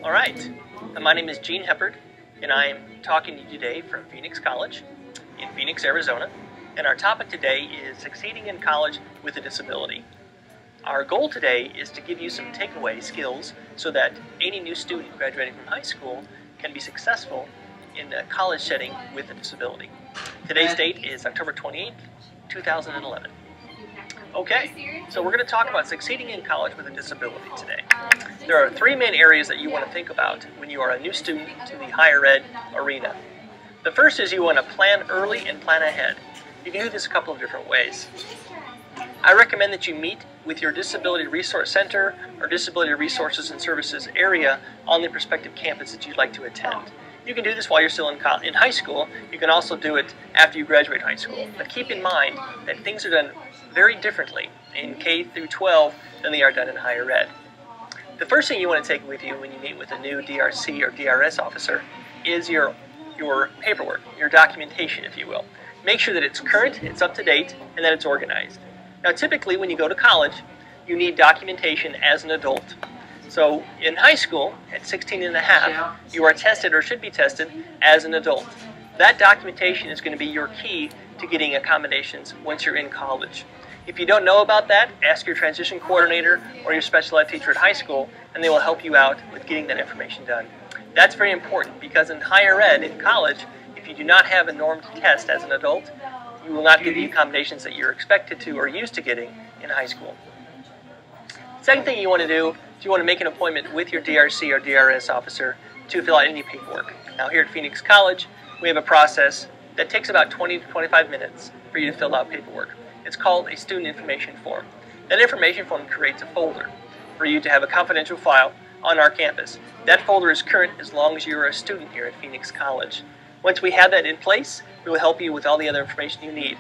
All right, my name is Gene Heppard, and I am talking to you today from Phoenix College in Phoenix, Arizona. And our topic today is succeeding in college with a disability. Our goal today is to give you some takeaway skills so that any new student graduating from high school can be successful in a college setting with a disability. Today's date is October 28th, 2011. Okay, so we're going to talk about succeeding in college with a disability today. There are three main areas that you want to think about when you are a new student to the higher ed arena. The first is you want to plan early and plan ahead. You can do this a couple of different ways. I recommend that you meet with your Disability Resource Center or Disability Resources and Services area on the prospective campus that you'd like to attend. You can do this while you're still in high school. You can also do it after you graduate high school. But keep in mind that things are done very differently in K through 12 than they are done in higher ed. The first thing you want to take with you when you meet with a new DRC or DRS officer is your paperwork, your documentation, if you will. Make sure that it's current, it's up to date, and that it's organized. Now typically when you go to college, you need documentation as an adult. So in high school, at 16 and a half, you are tested or should be tested as an adult. That documentation is going to be your key to getting accommodations once you're in college. If you don't know about that, ask your transition coordinator or your special ed teacher at high school, and they will help you out with getting that information done. That's very important because in higher ed, in college, if you do not have a normed test as an adult, you will not get the accommodations that you're expected to or used to getting in high school. Second thing you want to do is you want to make an appointment with your DRC or DRS officer to fill out any paperwork. Now here at Phoenix College, we have a process that takes about 20 to 25 minutes for you to fill out paperwork. It's called a student information form. That information form creates a folder for you to have a confidential file on our campus. That folder is current as long as you're a student here at Phoenix College. Once we have that in place, we will help you with all the other information you need.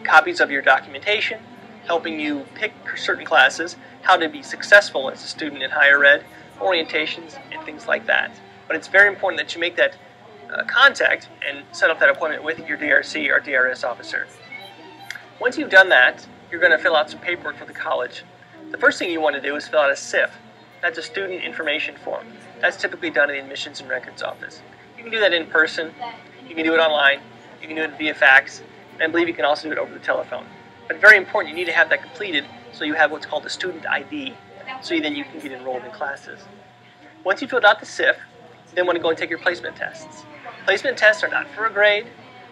Copies of your documentation, helping you pick certain classes, how to be successful as a student in higher ed, orientations, and things like that. But it's very important that you make that contact and set up that appointment with your DRC or DRS officer. Once you've done that, you're going to fill out some paperwork for the college. The first thing you want to do is fill out a SIF. That's a student information form. That's typically done in the admissions and records office. You can do that in person, you can do it online, you can do it via fax, and I believe you can also do it over the telephone. But very important, you need to have that completed so you have what's called a student ID, so then you can get enrolled in classes. Once you've filled out the SIF, you then want to go and take your placement tests. Placement tests are not for a grade,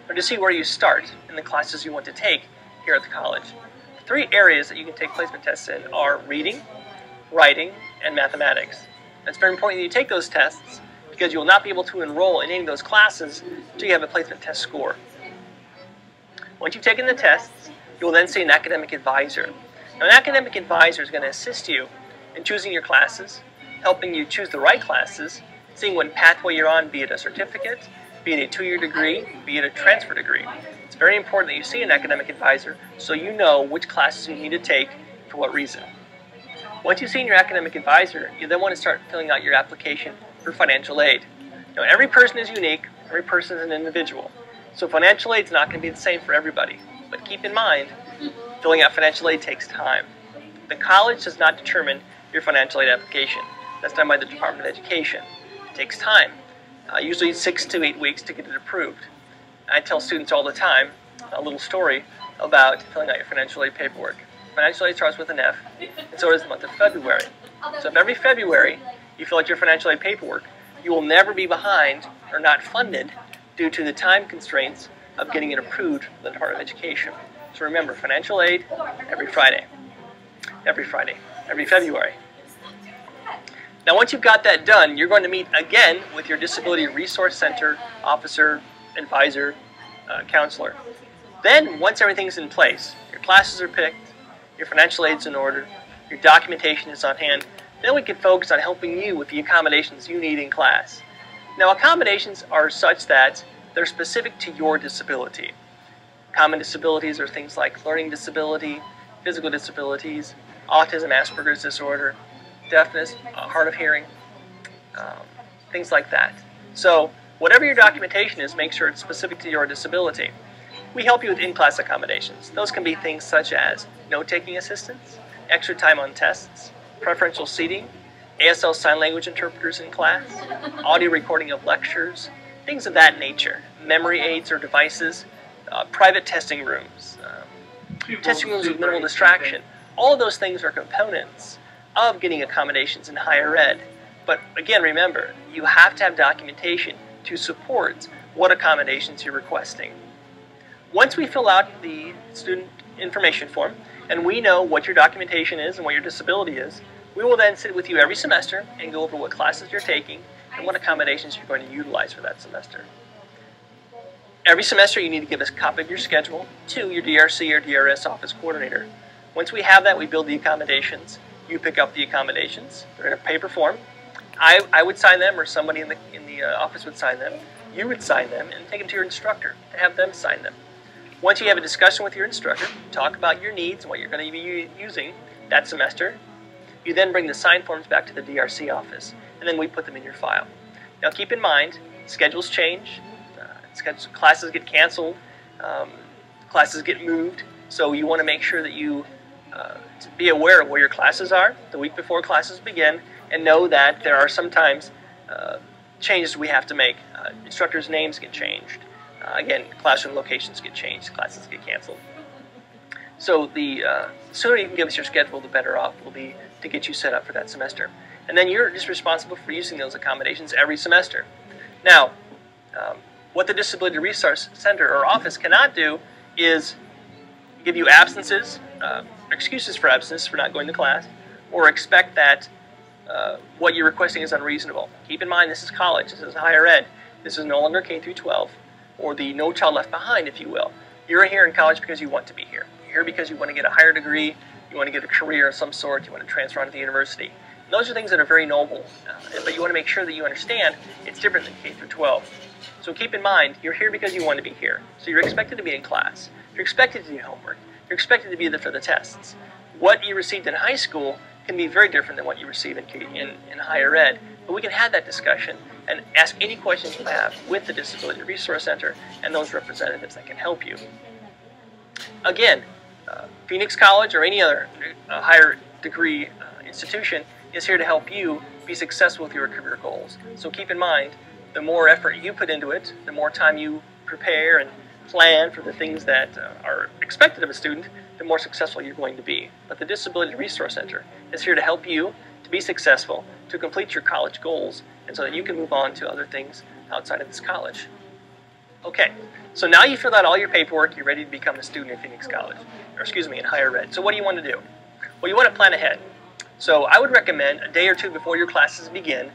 or to see where you start in the classes you want to take here at the college. The three areas that you can take placement tests in are reading, writing, and mathematics. It's very important that you take those tests because you will not be able to enroll in any of those classes until you have a placement test score. Once you've taken the tests, you will then see an academic advisor. Now, an academic advisor is going to assist you in choosing your classes, helping you choose the right classes, seeing what pathway you're on, be it a certificate, be it a 2-year degree, be it a transfer degree. It's very important that you see an academic advisor so you know which classes you need to take for what reason. Once you've seen your academic advisor, you then want to start filling out your application for financial aid. Now, every person is unique, every person is an individual, so financial aid is not going to be the same for everybody. But keep in mind, filling out financial aid takes time. The college does not determine your financial aid application. That's done by the Department of Education. It takes time, usually 6 to 8 weeks to get it approved. I tell students all the time a little story about filling out your financial aid paperwork. Financial aid starts with an F, and so does the month of February. So if every February you fill out your financial aid paperwork, you will never be behind or not funded due to the time constraints of getting it approved from the Department of Education. So remember, financial aid every Friday, every February. Now once you've got that done, you're going to meet again with your Disability Resource Center officer, advisor, counselor. Then once everything's in place, your classes are picked, your financial aid's in order, your documentation is on hand, then we can focus on helping you with the accommodations you need in class. Now accommodations are such that they're specific to your disability. Common disabilities are things like learning disability, physical disabilities, autism, Asperger's disorder, deafness, hard of hearing, things like that. So whatever your documentation is, make sure it's specific to your disability. We help you with in-class accommodations. Those can be things such as note-taking assistance, extra time on tests, preferential seating, ASL sign language interpreters in class, audio recording of lectures, things of that nature, memory aids or devices, private testing rooms with minimal distraction. All of those things are components of getting accommodations in higher ed. But again, remember, you have to have documentation to support what accommodations you're requesting. Once we fill out the student information form and we know what your documentation is and what your disability is, we will then sit with you every semester and go over what classes you're taking and what accommodations you're going to utilize for that semester. Every semester you need to give us a copy of your schedule to your DRC or DRS office coordinator. Once we have that, we build the accommodations. You pick up the accommodations. They're in a paper form. I would sign them, or somebody in the office would sign them. You would sign them and take them to your instructor and have them sign them. Once you have a discussion with your instructor, talk about your needs and what you're going to be using that semester, you then bring the signed forms back to the DRC office, and then we put them in your file. Now keep in mind, schedules change, classes get canceled, classes get moved, so you want to make sure that you be aware of where your classes are the week before classes begin, and know that there are sometimes changes we have to make. Instructors' names get changed. Again, classroom locations get changed, classes get canceled. So the sooner you can give us your schedule, the better off we'll be to get you set up for that semester. And then you're just responsible for using those accommodations every semester. Now, what the Disability Resource Center or office cannot do is give you absences, excuses for absence for not going to class, or expect that what you're requesting is unreasonable. Keep in mind, this is college, this is higher ed, this is no longer K through 12, or the No Child Left Behind, if you will. You're here in college because you want to be here. You're here because you want to get a higher degree, you want to get a career of some sort, you want to transfer on to the university. And those are things that are very noble, but you want to make sure that you understand it's different than K through 12. So keep in mind, you're here because you want to be here. So you're expected to be in class. You're expected to do homework. You're expected to be there for the tests. What you received in high school can be very different than what you receive in higher ed. But we can have that discussion and ask any questions you have with the Disability Resource Center and those representatives that can help you. Again, Phoenix College or any other higher degree institution is here to help you be successful with your career goals. So keep in mind, the more effort you put into it, the more time you prepare and plan for the things that are expected of a student, the more successful you're going to be. But the Disability Resource Center is here to help you to be successful, to complete your college goals, and so that you can move on to other things outside of this college. Okay, so now you filled out all your paperwork, you're ready to become a student at Phoenix College, or excuse me, in higher ed. So what do you want to do? Well, you want to plan ahead. So I would recommend a day or two before your classes begin,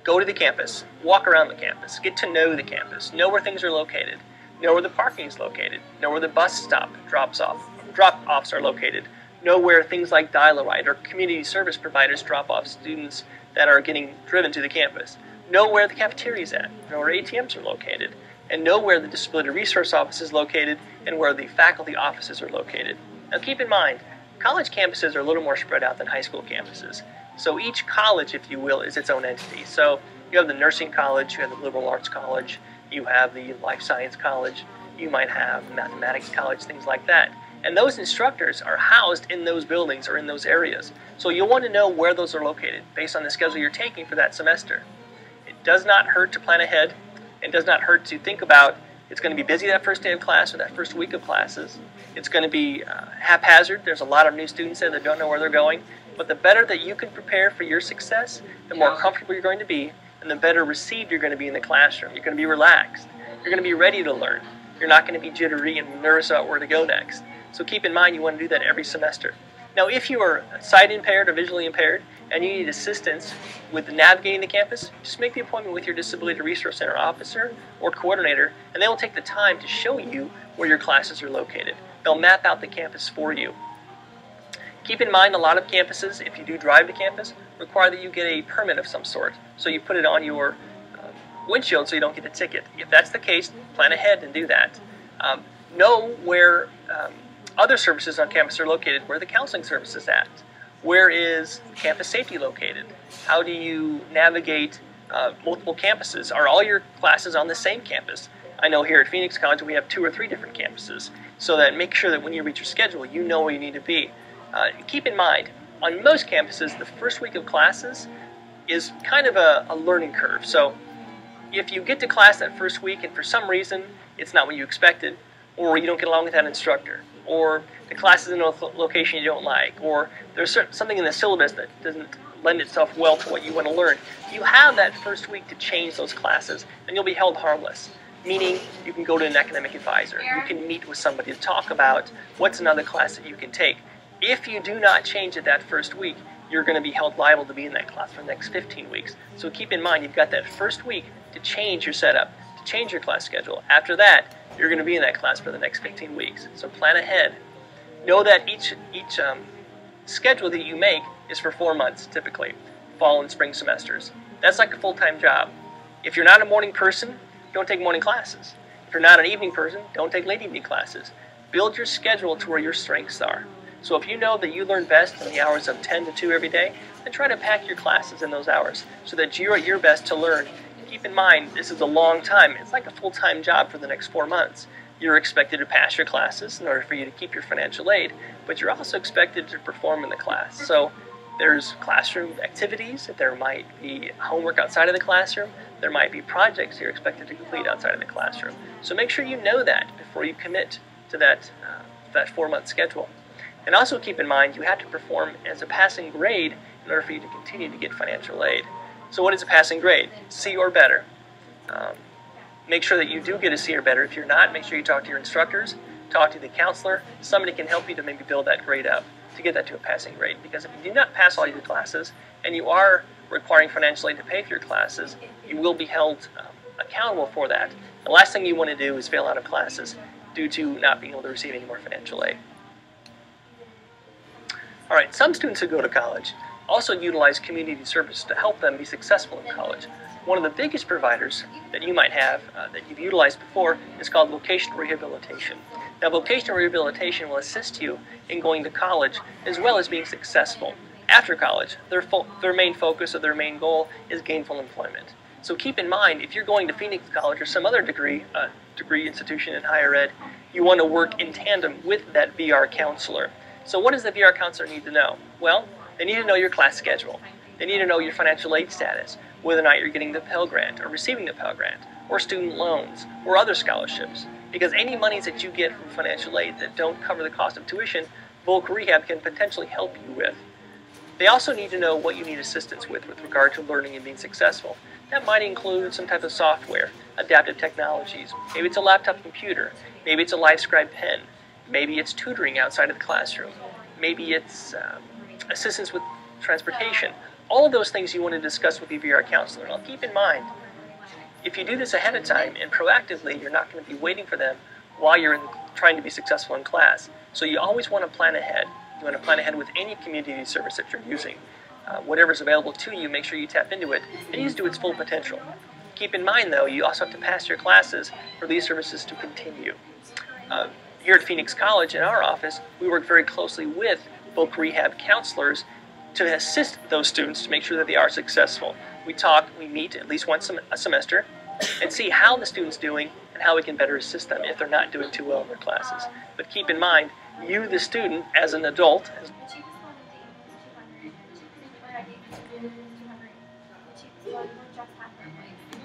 go to the campus, walk around the campus, get to know the campus, know where things are located, know where the parking is located, know where the bus stop drop-offs are located, know where things like Dial-A-Ride or community service providers drop off students that are getting driven to the campus, know where the cafeteria is at, know where ATMs are located, and know where the Disability Resource Office is located and where the faculty offices are located. Now keep in mind, college campuses are a little more spread out than high school campuses. So each college, if you will, is its own entity. So you have the nursing college, you have the liberal arts college, you have the life science college, you might have mathematics college, things like that. And those instructors are housed in those buildings or in those areas. So you'll want to know where those are located based on the schedule you're taking for that semester. It does not hurt to plan ahead. It does not hurt to think about it's going to be busy that first day of class or that first week of classes. It's going to be haphazard. There's a lot of new students there that don't know where they're going. But the better that you can prepare for your success, the more comfortable you're going to be, and the better received you're going to be in the classroom. You're going to be relaxed. You're going to be ready to learn. You're not going to be jittery and nervous about where to go next. So keep in mind you want to do that every semester. Now if you are sight impaired or visually impaired and you need assistance with navigating the campus, just make the appointment with your Disability Resource Center officer or coordinator, and they will take the time to show you where your classes are located. They'll map out the campus for you. Keep in mind, a lot of campuses, if you do drive to campus, require that you get a permit of some sort. So you put it on your windshield so you don't get a ticket. If that's the case, plan ahead and do that. Know where other services on campus are located, where the counseling service is at. Where is campus safety located? How do you navigate multiple campuses? Are all your classes on the same campus? I know here at Phoenix College we have 2 or 3 different campuses, so that make sure that when you reach your schedule, you know where you need to be. Keep in mind, on most campuses, the first week of classes, is kind of a learning curve. So if you get to class that first week and for some reason it's not what you expected, or you don't get along with that instructor, or the class is in a location you don't like, or there's something in the syllabus that doesn't lend itself well to what you want to learn, you have that first week to change those classes, and you'll be held harmless. Meaning, you can go to an academic advisor, you can meet with somebody to talk about what's another class that you can take. If you do not change it that first week, you're going to be held liable to be in that class for the next 15 weeks. So keep in mind, you've got that first week to change your setup, to change your class schedule. After that, you're going to be in that class for the next 15 weeks. So plan ahead. Know that each schedule that you make is for 4 months, typically, fall and spring semesters. That's like a full-time job. If you're not a morning person, don't take morning classes. If you're not an evening person, don't take late evening classes. Build your schedule to where your strengths are. So if you know that you learn best in the hours of 10 to 2 every day, then try to pack your classes in those hours so that you're at your best to learn. Keep in mind, this is a long time. It's like a full-time job for the next 4 months. You're expected to pass your classes in order for you to keep your financial aid, but you're also expected to perform in the class. So there's classroom activities, there might be homework outside of the classroom, there might be projects you're expected to complete outside of the classroom. So make sure you know that before you commit to that 4-month schedule. And also keep in mind, you have to perform as a passing grade in order for you to continue to get financial aid. So what is a passing grade? C or better. Make sure that you do get a C or better. If you're not, make sure you talk to your instructors, talk to the counselor. Somebody can help you to maybe build that grade up to get that to a passing grade. Because if you do not pass all your classes and you are requiring financial aid to pay for your classes, you will be held accountable for that. The last thing you want to do is fail out of classes due to not being able to receive any more financial aid. All right, some students who go to college also utilize community service to help them be successful in college. One of the biggest providers that you might have that you've utilized before is called vocational rehabilitation. Now, vocational rehabilitation will assist you in going to college as well as being successful. After college, their main focus or their main goal is gainful employment. So keep in mind, if you're going to Phoenix College or some other degree institution in higher ed, you want to work in tandem with that VR counselor. So what does the VR counselor need to know? Well, they need to know your class schedule. They need to know your financial aid status, whether or not you're getting the Pell Grant or receiving the Pell Grant, or student loans, or other scholarships. Because any monies that you get from financial aid that don't cover the cost of tuition, Voc Rehab can potentially help you with. They also need to know what you need assistance with regard to learning and being successful. That might include some type of software, adaptive technologies. Maybe it's a laptop computer. Maybe it's a LiveScribe pen. Maybe it's tutoring outside of the classroom. Maybe it's assistance with transportation. All of those things you want to discuss with your VR counselor. Now keep in mind, if you do this ahead of time and proactively, you're not going to be waiting for them while you're trying to be successful in class. So you always want to plan ahead. You want to plan ahead with any community service that you're using. Whatever's available to you, make sure you tap into it and use it to its full potential. Keep in mind, though, you also have to pass your classes for these services to continue. Here at Phoenix College, in our office, we work very closely with Voc Rehab counselors to assist those students to make sure that they are successful. We meet at least once a semester and see how the student's doing and how we can better assist them if they're not doing too well in their classes. But keep in mind, you, the student, as an adult,